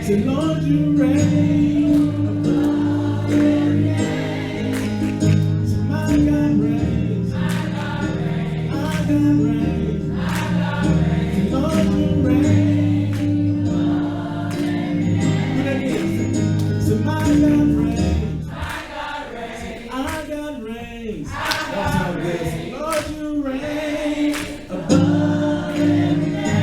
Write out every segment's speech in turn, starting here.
Say, Lord, you reign above every name. Say, my God reigns. My God reigns. Say, Lord, you reign above every name. Do that again. Say, my God reigns. Say, our God reigns. That's how it is. Say, Lord, you reign above every name.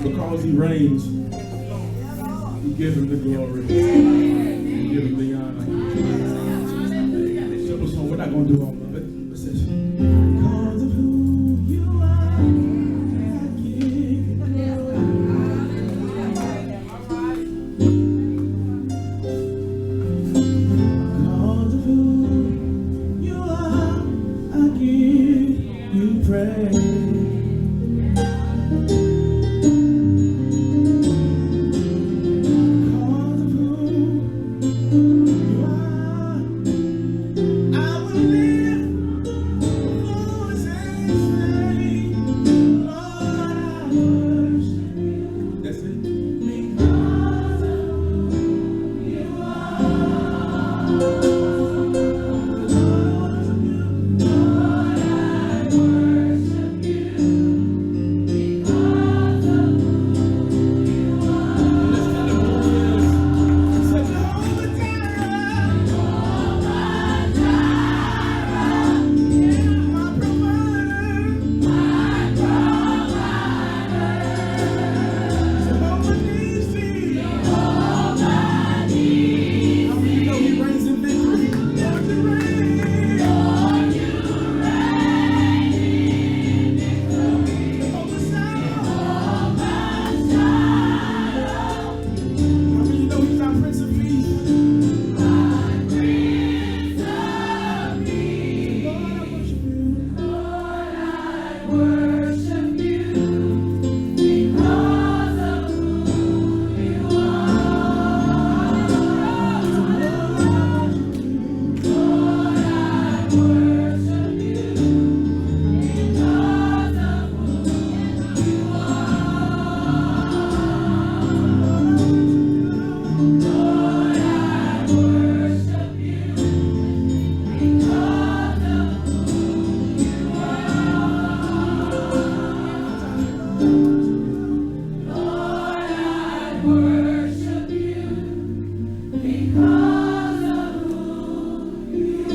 Because he reigns, we give him the glory. We give him the honor. Simple song, we're not going to do all of it. It says, because of who you are, I give. Because of who you are, I give you praise. I will live. worship you because of who you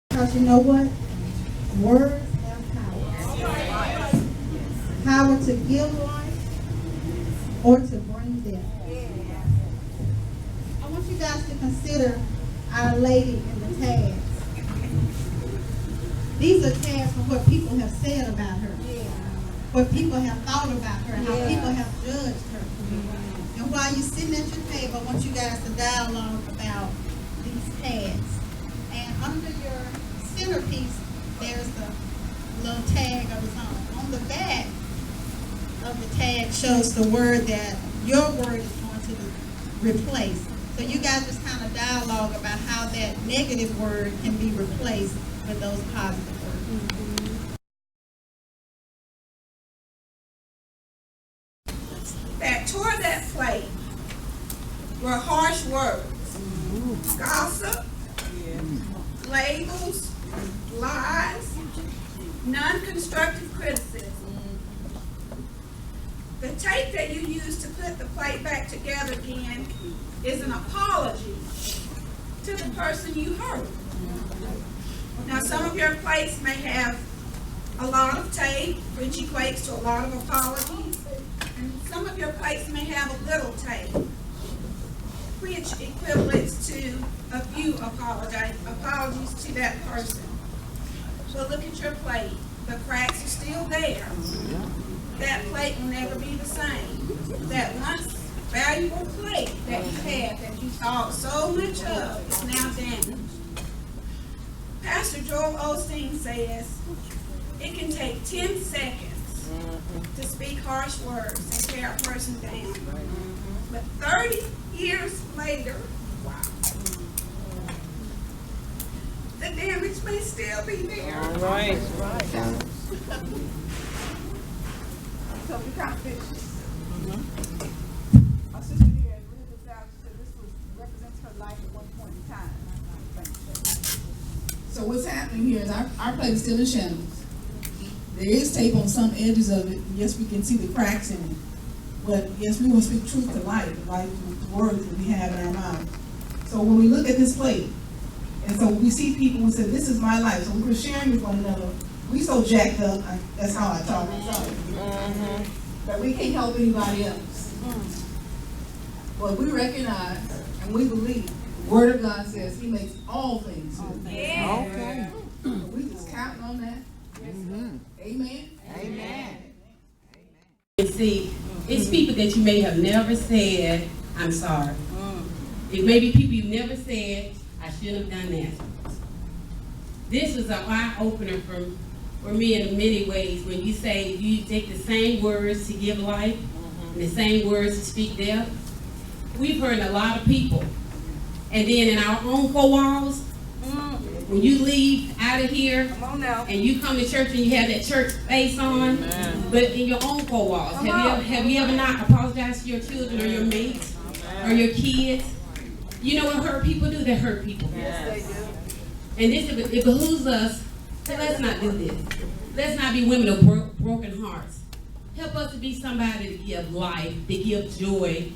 Because you know what? Words have power. Power to give life or to bring death. I want you guys to consider Our Lady in the tags. These are tags from what people have said about her, what people have thought about her, how people have judged her. And while you're sitting at your table, I want you guys to dialogue about these tags. And under your centerpiece, there's a little tag of its own. On the back of the tag shows the word that your word is going to replace. So you guys just kind of dialogue about how that negative word can be replaced with those positive words. That tore that plate were harsh words, gossip, labels, lies, non-constructive criticism. The tape that you use to put the plate back together again is an apology to the person you hurt. Now, some of your plates may have a lot of tape, which equates to a lot of apologies, and some of your plates may have a little tape, which equivalents to a few apologies to that person. So look at your plate. The cracks are still there. That plate will never be the same. That once valuable plate that you had that you thought so much of is now damaged. Pastor Joel Osteen says it can take 10 seconds to speak harsh words and tear a person down. But 30 years later, the damage may still be there. All right. So we kind of finished this. Our sister here had read this out. She said this represents her life at one point in time. So what's happening here is our plate is still in shambles. There is tape on some edges of it. Yes, we can see the cracks in it. But yes, we want to speak truth to life, the words that we have in our mouth. So when we look at this plate, and so we see people who say, this is my life. So we were sharing with one another. We so jacked up, that's how I talk. But we can't help anybody else. But we recognize and we believe the Word of God says He makes all things new. Okay. We just count on that. Amen. Amen. And see, it's people that you may have never said, I'm sorry. It may be people you've never said, I shouldn't have done that. This was an eye-opener for me in many ways when you say you take the same words to give life and the same words to speak death. We've heard a lot of people. And then in our own four walls, when you leave out of here and you come to church and you have that church face on, but in your own four walls, have you ever not apologized to your children or your mates or your kids? You know what hurt people do? They hurt people. Yes, they do. And this, it behooves us to let's not do this. Let's not be women of broken hearts. Help us to be somebody to give life, to give joy,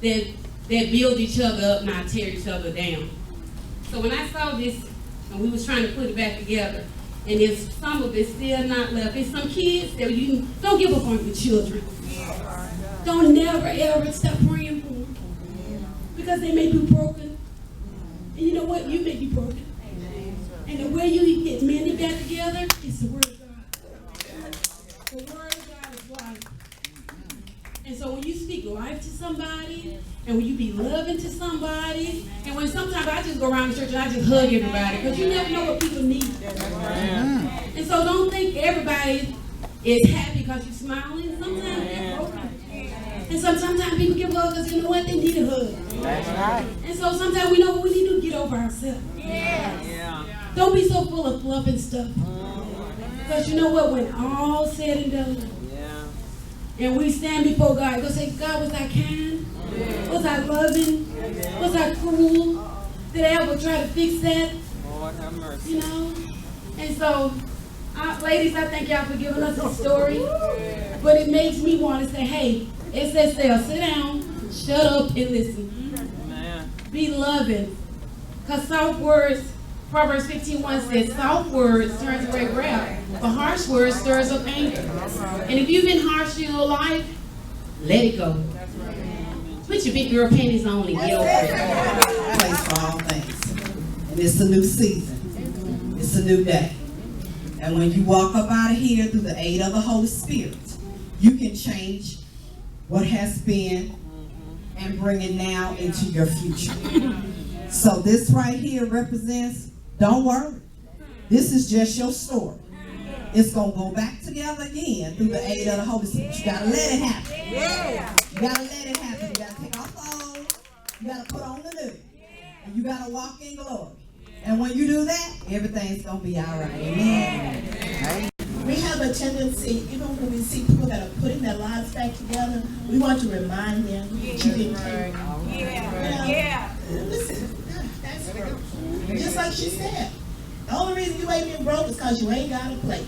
that build each other up, not tear each other down. So when I saw this, and we was trying to put it back together, and there's some of it still not left. There's some kids that you don't give up on your children. Don't never ever stop praying for them, because they may be broken. And you know what? You may be broken. And the way you get mended back together is the Word of God. The Word of God is life. And so when you speak life to somebody, and when you be loving to somebody, and when sometimes I just go around the church and I just hug everybody, because you never know what people need. And so don't think everybody is happy because you're smiling. Sometimes they're broken. And sometimes people give hugs because you know what? They need a hug. That's right. And so sometimes we know what we need to get over ourselves. Yeah. Don't be so full of fluff and stuff. Because you know what? When all said and done, and we stand before God, go say, God, was I kind? Was I loving? Was I cruel? Did I ever try to fix that? Lord have mercy. You know? And so, ladies, I thank y'all for giving us a story. But it makes me want to say, hey, SSL, sit down, shut up, and listen. Man. Be loving. Because soft words, Proverbs 15:1 says, soft words turns away wrath, but harsh words stirs up anger. And if you've been harsh in your life, let it go. Put your big girl panties on and get over it. Place for all things. And it's a new season. It's a new day. And when you walk up out of here through the aid of the Holy Spirit, you can change what has been and bring it now into your future. So this right here represents, don't worry. This is just your story. It's going to go back together again through the aid of the Holy Spirit. You got to let it happen. You got to let it happen. You got to take off the old. You got to put on the new. And you got to walk in glory. And when you do that, everything's going to be all right. Amen. We have a tendency, even when we see people that are putting their lives back together, we want to remind them that you didn't care. Yeah. Listen, that's broke. Just like she said, the only reason you ain't been broke is because you ain't got a plate.